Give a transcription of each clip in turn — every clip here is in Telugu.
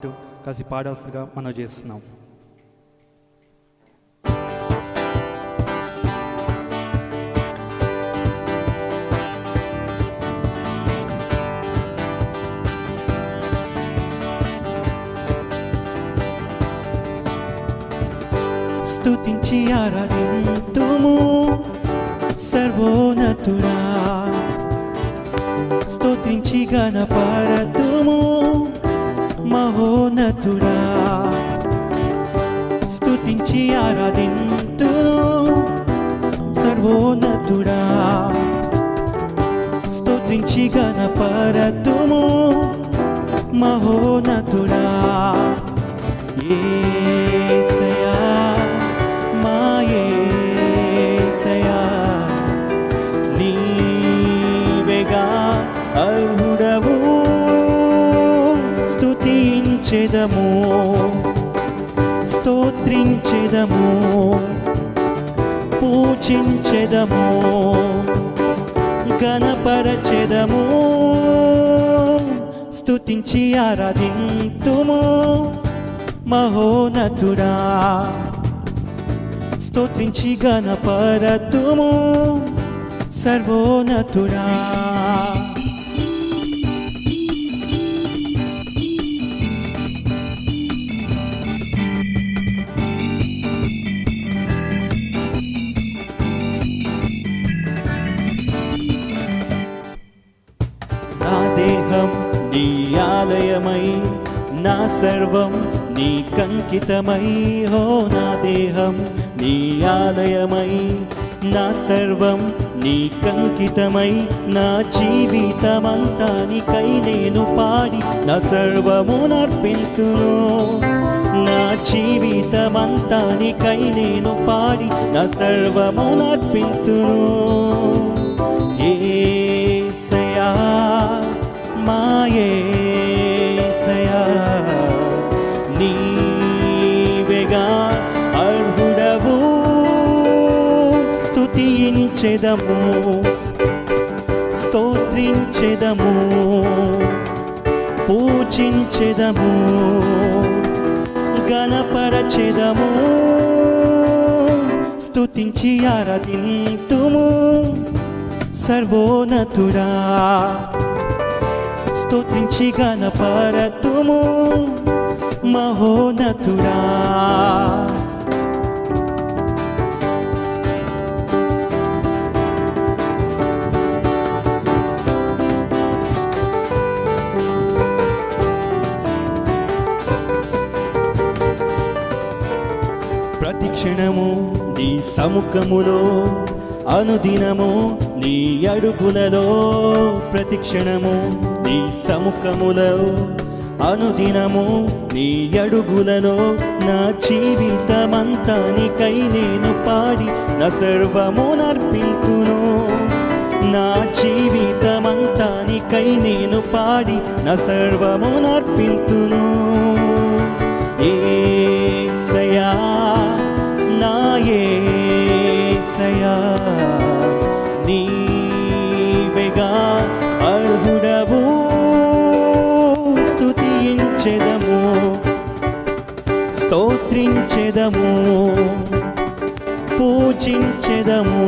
కలిసి పాడాల్సిందిగా మనం చేస్తున్నాం. స్తుతించి ఆరాధింతుము సర్వోన్నతుడా, స్తుతించి గణపరతుము మహోన్నతుడా, స్తుతించి ఆరాధింతును సర్వోన్నతుడా, స్తుతించి గణపరతుము మహోన్నతుడా. యేసయ్యా మా యేసయ్యా, నీవేగా అర్హుడవు, స్తుతించెదము స్తోత్రించెదము పూజించెదము గణపరచెదము, స్తుతించి ఆరాధింతుము మహోన్నతుడా, స్తోత్రించి గణపరతుము సర్వోన్నతుడా. నా దేహం నీ ఆలయమై, నా సర్వం నీ కంకితమై, హో నా దేహం నీ ఆలయమై, నా సర్వం నీ కంకితమై, నా జీవితమంతా నీకై నేను పాడి నా సర్వము నర్పింతును, నా జీవితమంతా నీకై నేను పాడి నా సర్వము నర్పింతును. యేసయ్యా మా యేసయ్యా, నీవేగా అర్హుడవు, స్తుతించెదము స్తోత్రించెదము పూజించెదము గణపరచెదము, స్తుతించి ఆరాధింతుము సర్వోన్నతుడా, స్తోత్రించి గణపరతుము మహోన్నతుడా. ప్రతిక్షణము నీ సముఖములో, అనుదినము నీ అడుగులలో, ప్రతిక్షణము నీ సముఖములో, అనుదినము నీ అడుగులలో, నా జీవితమంతా నీకై నేను పాడి నా సర్వము నర్పింతును, నా జీవితమంతా నీకై నేను పాడి నా సర్వము నర్పింతును. యేసయ్యా నా యేసయ్యా, నీవేగా అర్హుడవు, స్తుతించెదము స్తోత్రించెదము పూజించెదము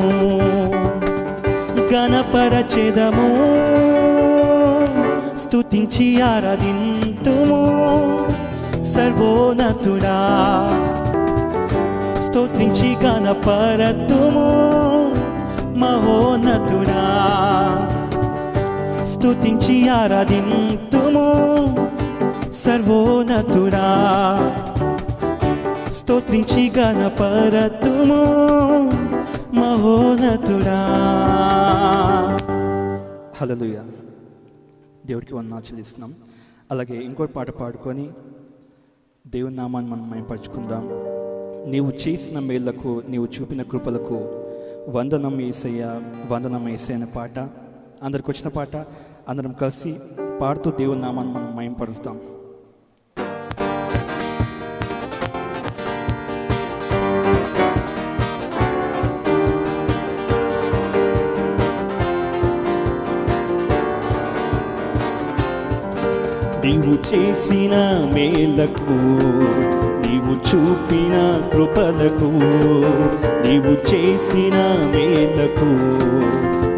గణపరచెదము, స్తుతించి ఆరాధింతుము సర్వోన్నతుడా, స్తోత్రించి గణపరతుము మహోన్నతుడా, స్తుతించి ఆరాధింతుము సర్వోన్నతుడా, స్తోత్రించి గణపరతుము మహోన్నతుడా. హల్లెలూయా. దేవుడికి వందనాలు చెల్లిస్తున్నాం. అలాగే ఇంకోటి పాట పాడుకొని దేవుని నామాన్ని మనం మహిమపరచుకుందాం. నీవు చేసిన మేళ్లకు, నీవు చూపిన కృపలకు వందనం యేసయ్యా, వందనం యేసయ్య అనే పాట అందరికి వచ్చిన పాట. అందరం కలిసి పాడుతూ దేవుని నామాన్ని మనం మహిమపరుస్తాం. నీవు చేసిన మేలకు, నీవు చూపిన కృపలకు, నీవు చేసిన మేలకు,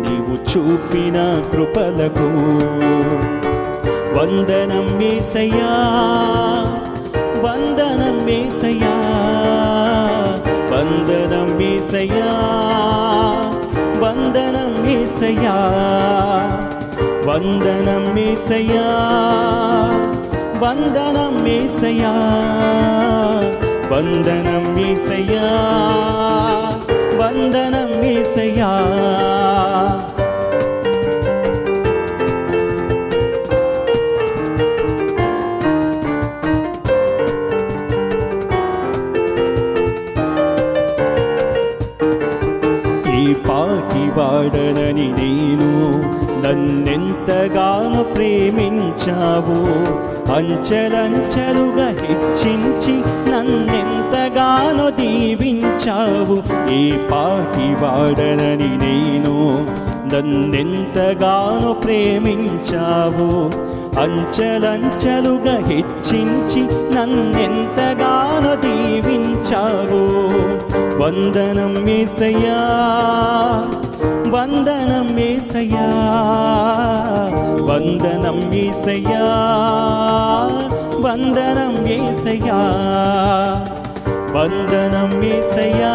నీవు చూపిన కృపలకు వందనం యేసయ్యా, వందనం యేసయ్యా, వందనం యేసయ్యా, వందనం యేసయ్యా, వందనం యేసయ్యా, వందనం యేసయ్యా, వందనం యేసయ్యా, వందనం యేసయ్యా. పాటి వాడనని నేను, నన్నెంతగానో ప్రేమించావు, అంచెలంచెలుగా హెచ్చించి నన్నెంతగానో దీవించావు. ఏ పాటి వాడనని నేను, నన్నెంతగానో ప్రేమించావు, అంచెలంచెలుగా హెచ్చించి నన్నెంతగానో దీవించావు. వందనం యేసయ్యా, వందనం యేసయ్యా, వందనం యేసయ్యా, వందనం యేసయ్యా, వందనం యేసయ్యా,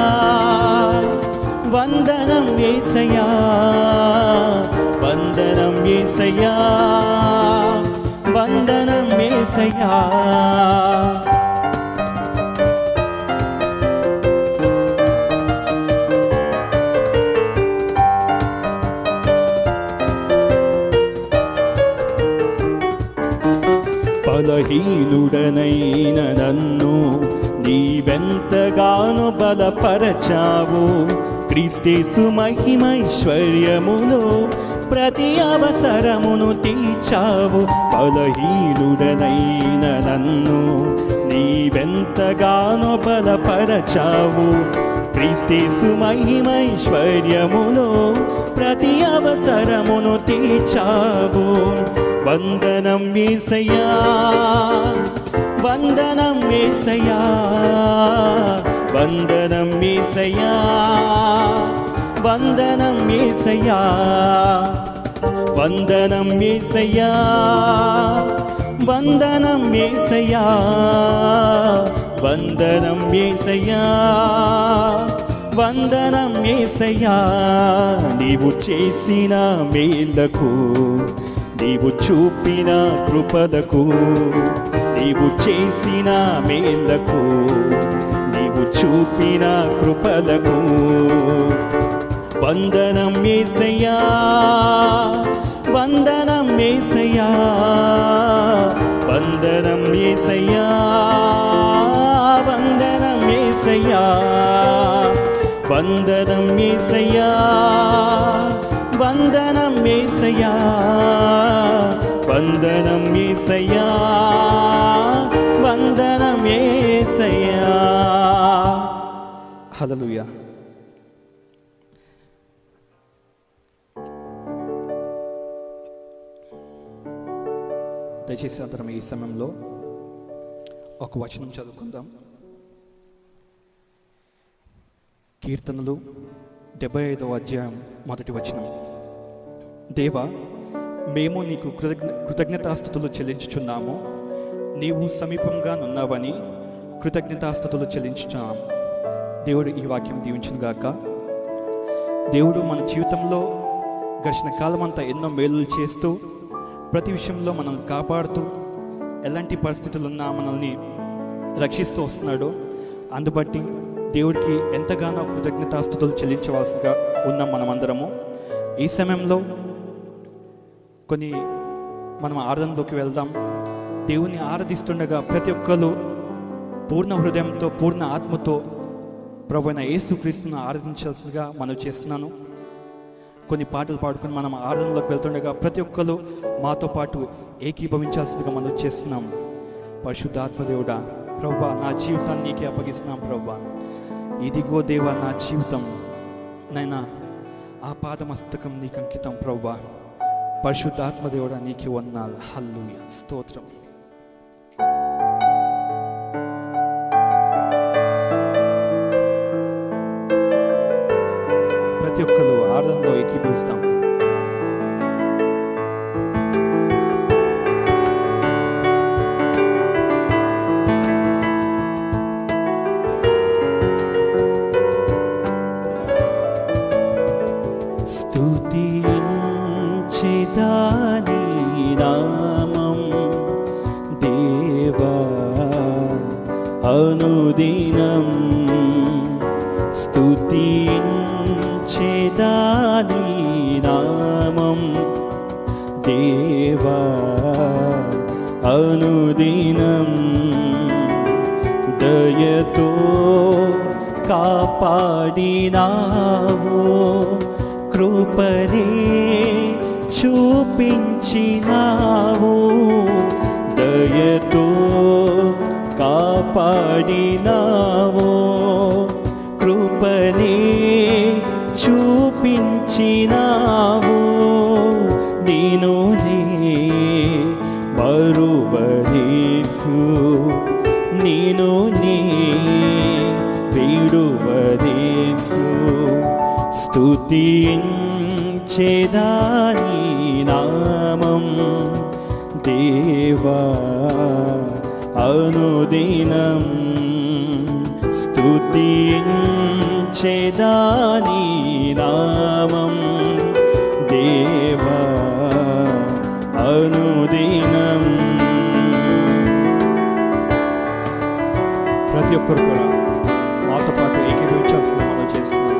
వందనం యేసయ్యా, వందనం యేసయ్యా, వందనం యేసయ్యా. బలహీనుడనైన నన్ను నీవెంతగానో బలపరచావు, క్రీస్తేసు మహిమైశ్వర్యములో ప్రతి అవసరమును తీర్చావు. బలహీనుడనైన నన్ను నీవెంతగానో బలపరచావు, క్రీస్తేసు మహిమైశ్వర్యములో ప్రతి అవసరమును తీర్చావు. వందనం యేసయ్యా, వందనం యేసయ్యా, వందనం యేసయ్యా, వందనం యేసయ్యా, వందనం యేసయ్యా, వందనం యేసయ్యా, వందనం యేసయ్యా, వందనం యేసయ్యా. నీవు చేసిన మేలకు, నీవు చూపిన కృపలకు, నీవు చేసిన మేలకు, నీవు చూపిన కృపలకు వందనం యేసయ్యా, వందనం యేసయ్యా, వందనం యేసయ్యా, వందనం యేసయ్యా, వందనం యేసయ్యా, వందనం యేసయ్యా, వందనం యేసయ్యా, వందనం యేసయ్యా. హల్లెలూయా. దయచేసి అందరం ఈ సమయంలో ఒక వచనం చదువుకుందాం. కీర్తనలు 75వ అధ్యాయం 1వ వచనం. దేవా, మేము నీకు కృతజ్ఞతాస్తుతులు చెల్లించుచున్నాము, నీవు సమీపంగా నున్నావని కృతజ్ఞతాస్తుతులు చెల్లించుచున్నాము. దేవుడు ఈ వాక్యం దీవించునుగాక. దేవుడు మన జీవితంలో గడిచిన కాలం అంతా ఎన్నో మేలులు చేస్తూ, ప్రతి విషయంలో మనల్ని కాపాడుతూ, ఎలాంటి పరిస్థితులున్నా మనల్ని రక్షిస్తూ వస్తున్నాడు. అందుబట్టి దేవుడికి ఎంతగానో కృతజ్ఞతాస్తుతులు చెల్లించవలసిగా ఉన్నాం మనమందరము. ఈ సమయంలో మనం ఆరాధనలోకి వెళ్దాం. దేవుని ఆరాధిస్తుండగా ప్రతి ఒక్కరు పూర్ణ హృదయంతో, పూర్ణ ఆత్మతో ప్రభువైన యేసుక్రీస్తును ఆరాధించాల్సిందిగా మనం చేస్తున్నాను. కొన్ని పాటలు పాడుకొని మనం ఆరాధనలోకి వెళ్తుండగా ప్రతి ఒక్కరు మాతో పాటు ఏకీభవించాల్సిందిగా మనం చేస్తున్నాం. పరిశుద్ధాత్మదేవుడా, ప్రభువా, నా జీవితాన్ని నీకే అప్పగిస్తున్నాం. ప్రభువా, ఇదిగో దేవా నా జీవితం, నైనా ఆ పాదమస్తకం నీకు అంకితం. ప్రభువా, పరిశుద్ధాత్మదేవుడా, నీకే వందనాలు. హల్లెలూయా, స్తోత్రం. అనుదినం స్తుతించెదాని నామం దేవా అనుదినం దయతో కాపాడినావు కృపనే చూపించినావు దయతో కాపాడినావు కృపనే చూపించినావు నేను మరువలేసు నేను విడువలేసు స్తుతించెదాని నామం దేవా అనుదినం స్తుతించెదాని నామం దేవా అనుదినం. ప్రతి ఒక్కరు కూడా మాతో పాటు ఏకీభవించాల్సిన మనం చేస్తున్నాం.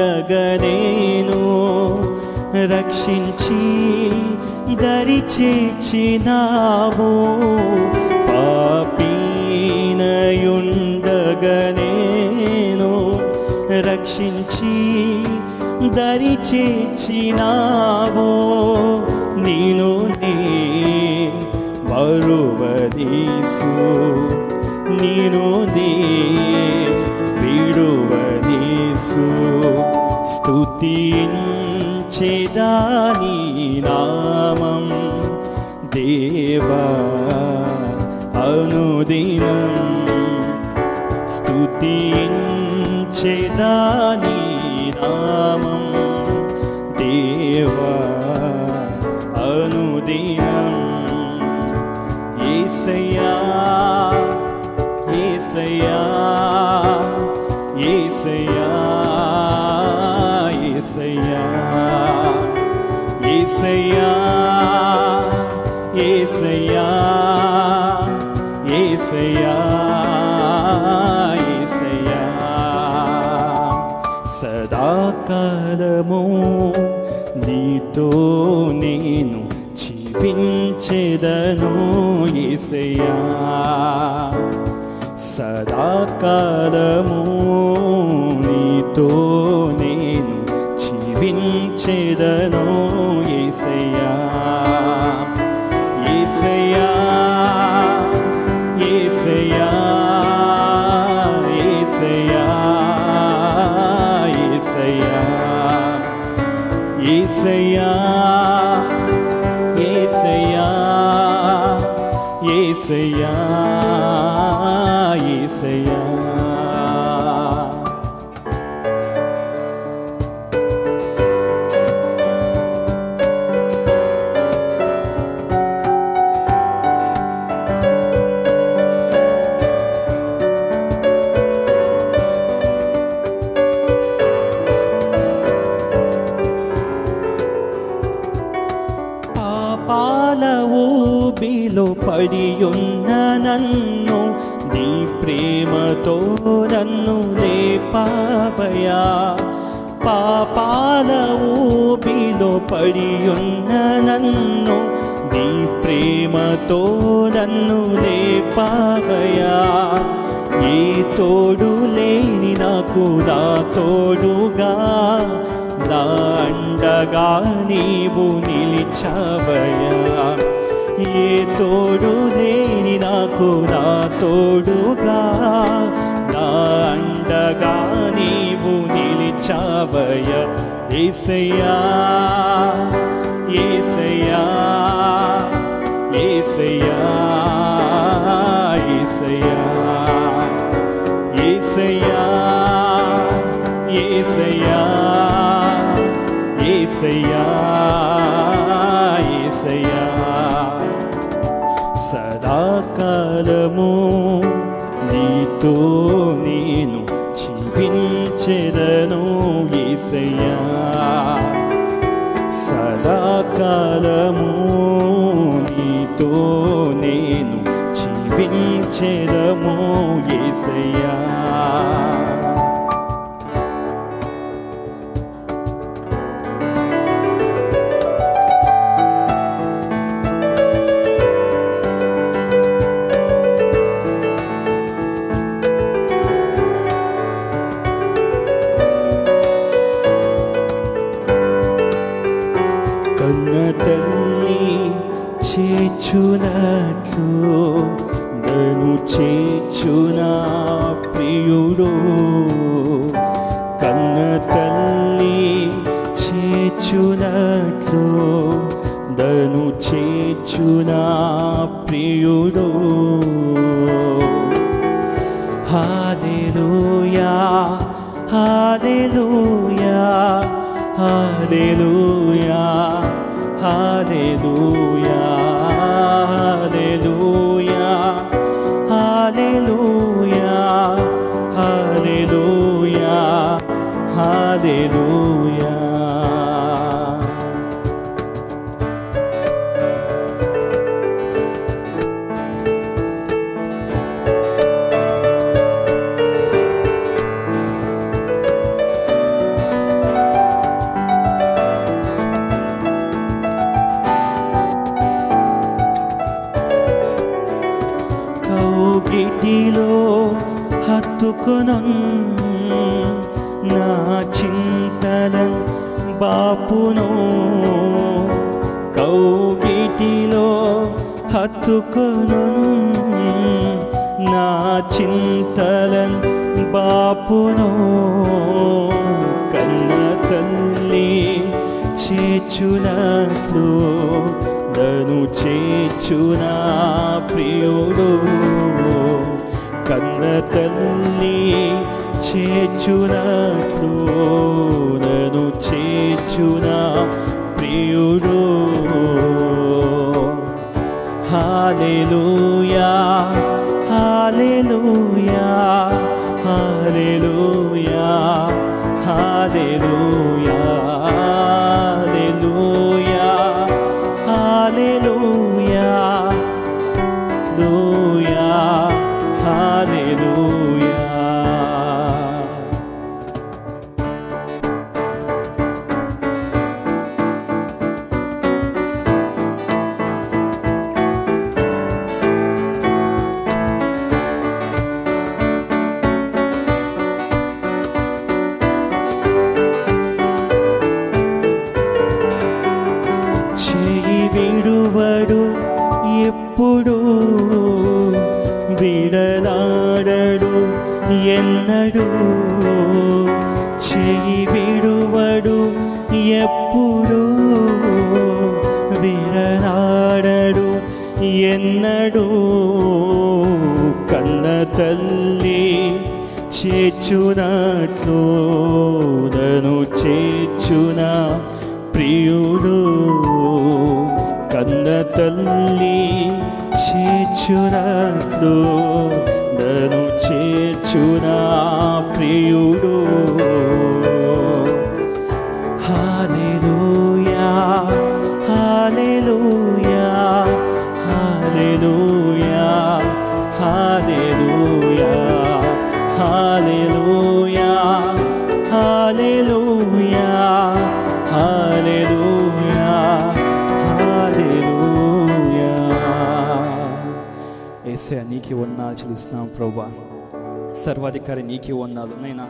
పాపినయుండగనేను రక్షించి దరి చేర్చినావు పాపినయుండగనేను రక్షించి దరి చేర్చినావు నేను మరువలేసు నేను విడువలేసు స్తుతించెదాని నామం దేవా అనుదినం స్తుతించెదాని నామం దేవా అనుదినం. యేసయ్యా యేసయ్యా యేసయ్యా యేసయ్యా యేసయ్యా యేసయ్యా యేసయ్యా యేసయ్యా సదాకాలము నీతో నేను జీవించెదను యేసయ్యా సదాకాలము నీతో నేను జీవించెదను యేసయ్యా యేసయ్యా యేసయ్యా యేసయ్యా యేసయ్యా యేసయ్యా యేసయ్యా యేసయ్యా యేసయ్యా. పాపాల ఊబిలో పడియున్న నన్ను నీ ప్రేమతో నన్ను లేపావయా పాపాల ఊబిలో పడియున్న నన్ను నీ ప్రేమతో నన్ను లేపావయా ఏ తోడు లేని నాకు నా తోడుగా నా అండగా నీవు నిలిచావయ్యా ఏ తోడు లేని నాకు నా తోడుగా నా అండగా నీవు నిలిచావయ్యా యేసయ్యా యేసయ్యా యేసయ్యా యేసయ్యా యేసయ్యా యేసయ్యా యేసయ్యా యేసయ్యా సదా సదాకాలము నీతో నేను జీవించెదను యేసయ్యా, సదాకాలము నీతో నేను జీవించెదము యేసయ్యా. కన్న తల్లి చేర్చునట్లు నన్ను చేర్చునా ప్రియుడు, కన్న తల్లి చేర్చునట్లు నన్ను చేర్చునా ప్రియుడు. హల్లెలూయా హల్లెలూయా హల్లెలూయా హల్లెలూయా హల్లెలూయా హల్లెలూయా హల్లెలూయా హల్లెలూయా. కౌగిటిలో హత్తుకొను నా చింతలన్ బాపును, కౌగిటిలో హత్తుకొను నా చింతలన్ బాపును. కన్న తల్లి చేర్చునట్లు నన్ను చేర్చునా ప్రియుడు, కన్న తల్లి చేర్చునట్లు నన్ను చేర్చునా ప్రియుడు. హల్లెలూయా హల్లెలూయా హల్లెలూయా హల్లెలూయా హల్లెలూయా హల్లెలూయా హల్లెలూయా. చేయి విడువడు ఎప్పుడు, విడలాడడు ఎన్నడు, చేయి విడువడు ఎప్పుడు, విడలాడడు ఎన్నడు. కన్న తల్లి చేర్చునట్లు నన్ను చేర్చునా ప్రియుడు, కన్న తల్లి చేర్చునట్లు నన్ను చేర్చునా ప్రియుడు. హల్లెలూయా హల్లెలూయా హల్లెలూయా హల్లెలూయా హల్లెలూయా హల్లెలూయా హల్లెలూయా హల్లెలూయా. యేసయ్యా నీకే వందనాలు చెల్లిస్తున్నాం ప్రభువా, సర్వాధికారి నీకే వందనాలు నైనా.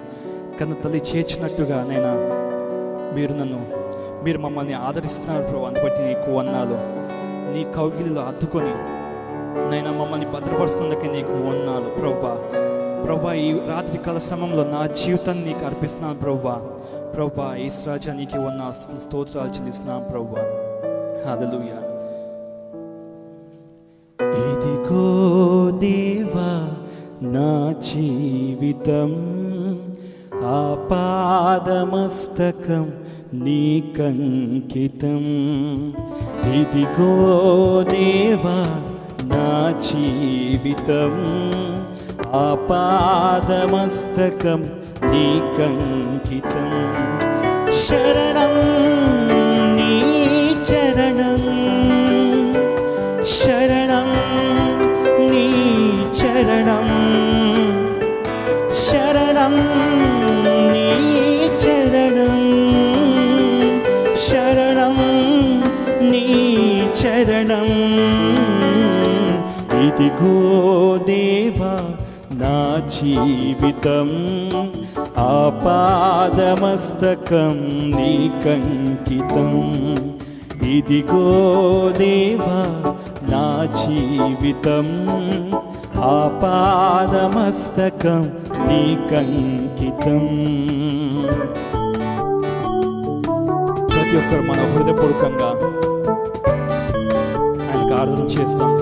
కన్న తల్లి చేర్చినట్టుగా నైనా మీరు మమ్మల్ని ఆదరిస్తున్నారు ప్రభు, అని బట్టి నీకు వందనాలు. నీ కౌగిలిలో అద్దుకొని నైనా మమ్మల్ని భద్రపరుస్తున్నందుకే నీకు వందనాలు ప్రభువా. ప్రభువా ఈ రాత్రి కాల సమయంలో నా జీవితాన్ని నీకు అర్పిస్తున్నాను ప్రభువా. ప్రభువా యేసు రాజా నీకే వందనాలు స్తోత్రాలు చెల్లిస్తున్నాను ప్రభువా. హల్లెలూయా. ఇదిగో దేవా నా జీవితం, ఆపాదమస్తకం నీకంకితం. ఇదిగో దేవా నా జీవితం ఆపాదమస్తకం నీకంకితం. శరణం నీ చరణం, శరణం నీ చరణం, శరణం నీ చరణం, శరణం నీ చరణం. ఇదిగో దేవా నా జీవితం ఆపాదమస్తకం నీకంకితం. ఇదిగో దేవా నా జీవితం ఆపాదమస్తకం నీకంకితం. ప్రతి ఒక్కరు మన హృదయపూర్వకంగా ఆయనకు ఆరాధన చేస్తాం.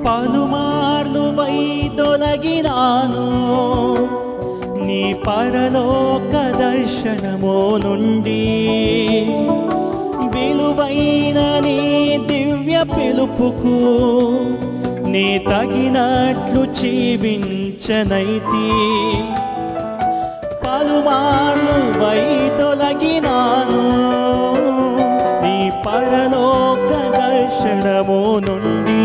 పలుమార్లు వైదొలగినాను నీ పరలోక దర్శనము నుండి, విలువైన నీ దివ్య పిలుపుకు నీ తగినట్లు జీవించనైతి. పలుమార్లు వైదొలగినాను నీ పరలోక దర్శనము నుండి,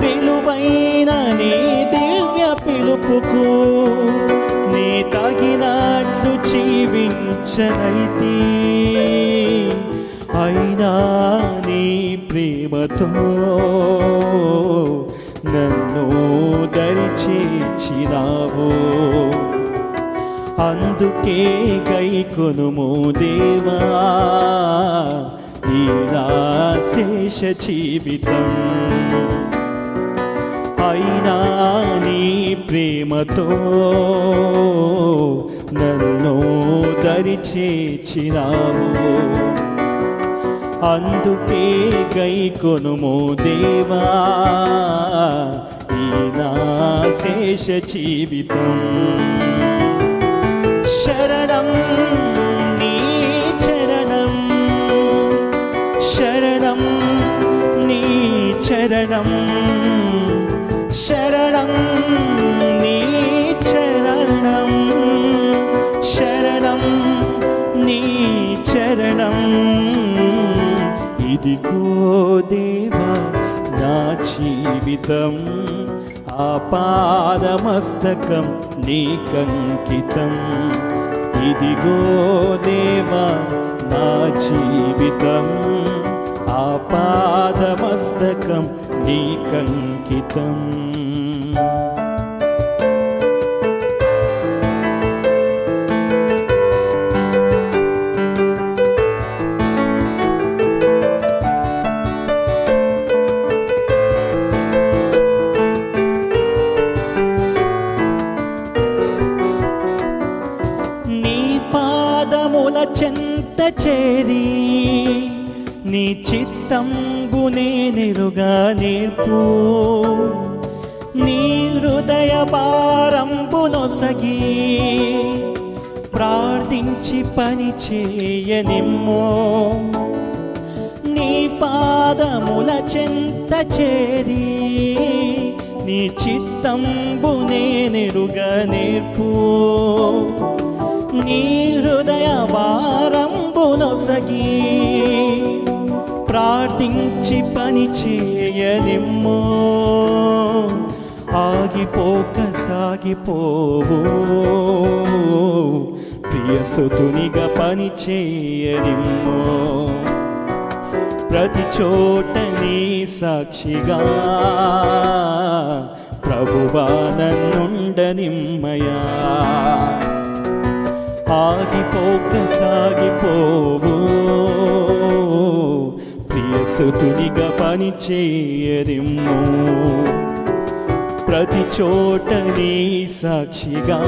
విలువైన నీ దివ్య పిలుపుకు నీ తగినట్లు జీవించనైతి. అయినా నీ ప్రేమతో నన్ను దరిచేర్చినావు, అందుకే గైకొనుము దేవా ఈ నా శేష జీవితం. అయినా నీ ప్రేమతో నన్ను దరిచేర్చినావు, అందుకే గైకొనుము దేవా ఈ నా శేష జీవితం. శరణం నీ చరణం, శరణం నీ చరణం, శరణం నీ చరణం, శరణం నీ చరణం. ఇదిగో దేవా నా జీవితం ఆపాదమస్తకం నీకంకితం. ఇదిగో దేవా నా జీవితం ఆపాదమస్తకం నీకంకితం. నీ పాదముల చెంత చేరి నీ చిత్తంబు నేనెరుగా నేర్పు, నీ హృదయ భారంబు నొసగి ప్రార్థించి పని చేయనిమ్ము. నీ పాదముల చెంత చేరి నీ చిత్తంబు నేనెరుగా నేర్పు, నీ హృదయ భారంబు నొసగి ప్రార్థించి పని చేయనిమ్ము. ఆగిపోక సాగిపోవు ప్రియసుతునిగా పని చేయనిమ్ము. ప్రతి చోట నీ సాక్షిగా ప్రభువా నన్నుండనిమ్మయా. ఆగిపోక సాగిపోవు ప్రియసుతునిగా పని చేయనిమ్ము. ప్రతి చోట నీ సాక్షిగా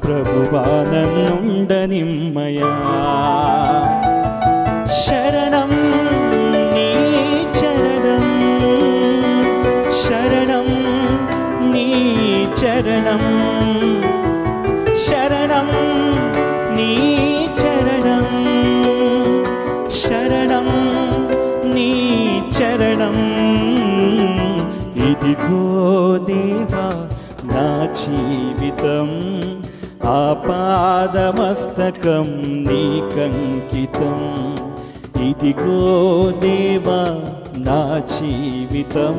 ప్రభువా నన్నుండనిమ్మయా. శరణం నీ చరణం, శరణం ఇదిగో దేవా నా జీవితం ఆపాదమస్తకం నీకంకితం. ఇదిగో దేవా నా జీవితం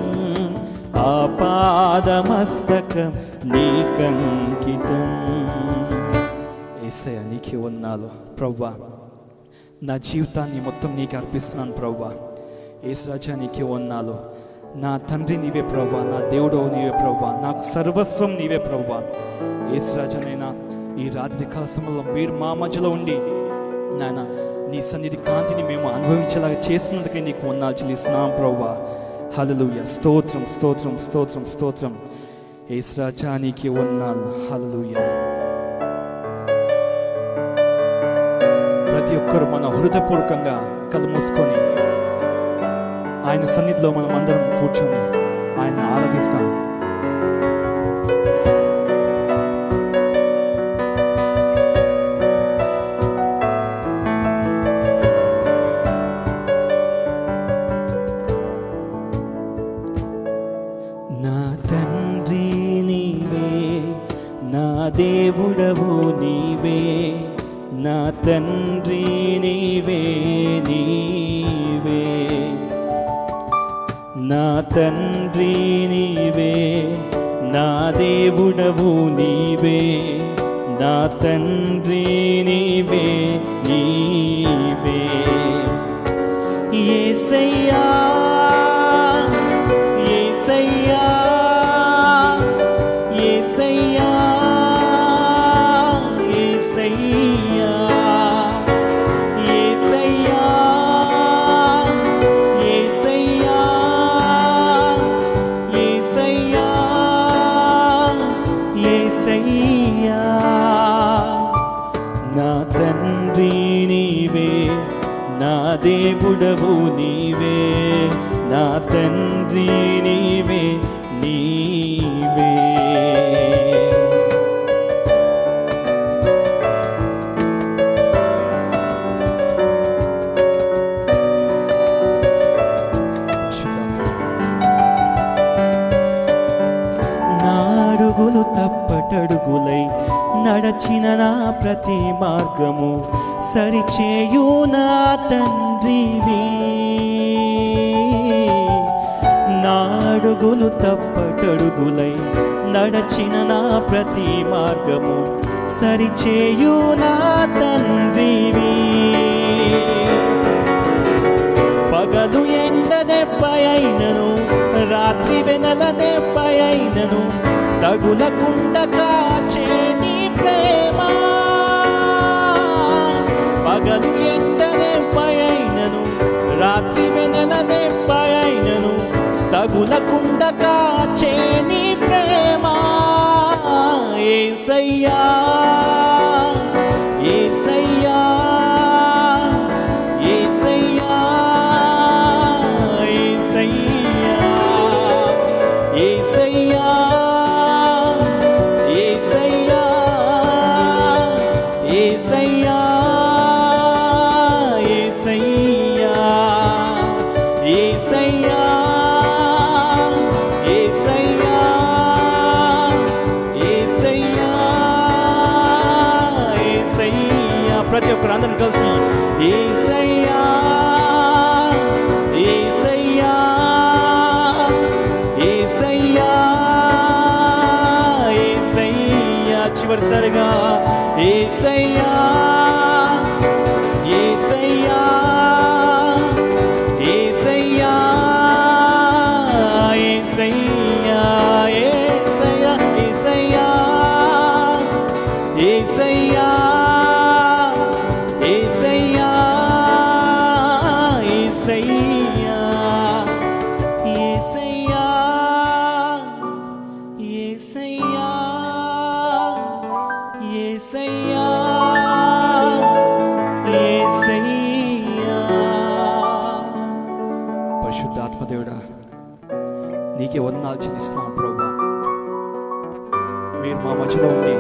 ఆపాదమస్తకం నీకంకితం. యేసయ్య నీకే వందనాలు ప్రభువా. నా జీవితాన్ని మొత్తం నీకు అర్పిస్తున్నాను ప్రభువా. యేసురాజా నీకే వందనాలు. నా తండ్రి నీవే ప్రభువా, నా దేవుడు నీవే ప్రభువా, నాకు సర్వస్వం నీవే ప్రభువా. యేసురాజనైనా ఈ రాత్రి కాల సమయంలో మీరు మా మధ్యలో ఉండి నాయన నీ సన్నిధి కాంతిని మేము అనుభవించేలాగా చేసినందుకే నీకు వందనాలు చెల్లిస్తున్నాం ప్రభువా. హల్లెలూయా. స్తోత్రం స్తోత్రం స్తోత్రం స్తోత్రం. యేసురాజా నీకే వందనాలు. హల్లెలూయా. ప్రతి ఒక్కరు మన హృదయపూర్వకంగా కళ్ళు మూసుకొని ఆయన సన్నిధిలో మనం అందరం కూర్చొని ఆయన ఆరాధిస్తాం. నా తండ్రి నీవే, నా దేవుడవు నీవే, నా తండ్రి నీవే నీవే, నా తండ్రి నీవే, నా దేవుడవు నీవే, నా తండ్రి నీవే నీవే. యేసయ్యా యేసయ్యా యేసయ్యా యేసయ్యా యేసయ్యా యేసయ్యా యేసయ్యా యేసయ్యా. నా తండ్రి నీవే, నా దేవుడవు నీవే, నా తండ్రి నీవే నీవే. నా అడుగులు తప్పటడుగులై నడచిన నా ప్రతి మార్గము సరిచేయు నా తండ్రివి. నా అడుగులు తప్పటడుగులై నడచిన నా ప్రతి మార్గము సరిచేయు నా తండ్రివి. పగలు ఎండ దెబ్బయైనను, రాత్రి వెనల దెబ్బయైనను తగులకుండా కాచే నీ ప్రేమ. పగలు ఎండ దెబ్బయైనను, రాత్రి వెనల దెబ్బయైనను తగులకుండా కాచే నీ ప్రేమ. యేసయ్యా యేసయ్యా యేసయ్యా యేసయ్యా యేసయ్యా యేసయ్యా యేసయ్యా యేసయ్యా యేసయ్యా యేసయ్యా యేసయ్యా. ప్రతి ఒక్కరు అందరం కలిసి యేసయ్యా యేసయ్యా యేసయ్యా యేసయ్యా. చివరిసారిగా యేసయ్యా యేసయ్యా యేసయ్యా యేసయ్యా యేసయ్యా యేసయ్యా యేసయ్యా యేసయ్యా యేసయ్యా యేసయ్యా యేసయ్యా యేసయ్యా యేసయ్యా. పరిశుద్ధాత్మదేవుడా నీకే వందనాలు చెల్లిస్తున్నాం ప్రభువా. మీరు మా మధ్యలో ఉండి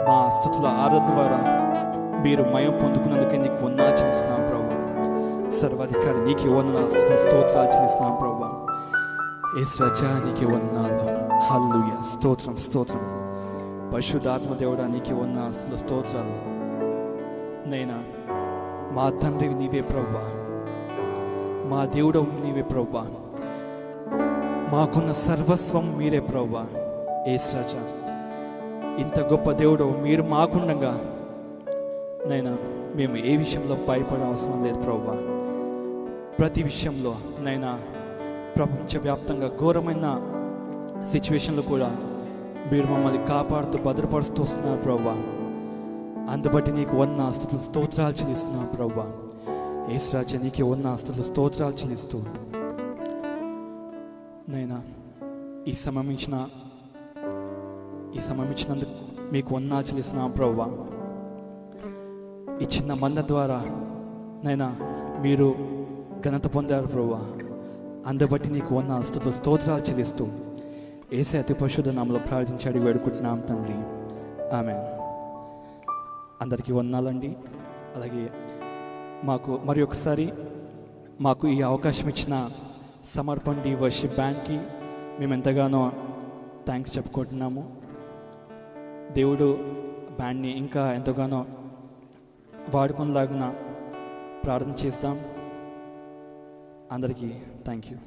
మా స్తుతుల ఆరాధన ద్వారా మీరు మయం పొందుకున్నందుకే నీకు వందనాలు చెల్లిస్తున్నాం ప్రభువా. సర్వాధికారి నీకే వందనాలు స్తోత్రాలు చెల్లిస్తున్నాం ప్రభువా. యేసు రాజా నీకే వందనాలు. హల్లెలూయా. స్తోత్రం స్తోత్రం. పరిశుద్ధాత్మ దేవుడా నీకే వందనాలు, స్తోత్రాలు. నైనా మా తండ్రి నీవే ప్రభువా, మా దేవుడు నీవే ప్రభువా, మాకున్న సర్వస్వం మీరే ప్రభువా. యేసు రాజా ఇంత గొప్ప దేవుడు మీరు మాకుండగా నైనా మేము ఏ విషయంలో భయపడే అవసరం లేదు ప్రభువా. ప్రతి విషయంలో నైనా ప్రపంచవ్యాప్తంగా ఘోరమైన సిచ్యువేషన్లో కూడా మీరు మమ్మల్ని కాపాడుతూ భద్రపరుస్తూ వస్తున్నారు ప్రభువా. అందుబట్టి నీకు వందనాలు స్తోత్రాలు చెల్లిస్తున్నాను ప్రభువా. యేసు రాజా నీకు వందనాలు స్తోత్రాలు చెల్లిస్తూ నైనా ఈ సమయం ఇచ్చినందుకు మీకు వందనాలు చెల్లిస్తున్నాను ప్రభువా. ఈ చిన్న మంద ద్వారా నైనా మీరు ఘనత పొందారు ప్రభువా. అందుబట్టి నీకు వందనాలు స్తోత్రాలు చెల్లిస్తూ యేసయ్య అతి పరిశుద్ధ నామములో ప్రార్థించాడు వేడుకుంటున్నాం తండ్రి, ఆమేన్. అందరికీ వందనాలండి. అలాగే మరి ఒకసారి మాకు ఈ అవకాశం ఇచ్చిన సమర్పణ వర్షిప్ బ్యాండ్కి మేము ఎంతగానో థ్యాంక్స్ చెప్పుకుంటున్నాము. దేవుడు బ్యాండ్ని ఇంకా ఎంతగానో వాడుకునేలాగున ప్రార్థన చేస్తాం. అందరికీ థ్యాంక్ యూ.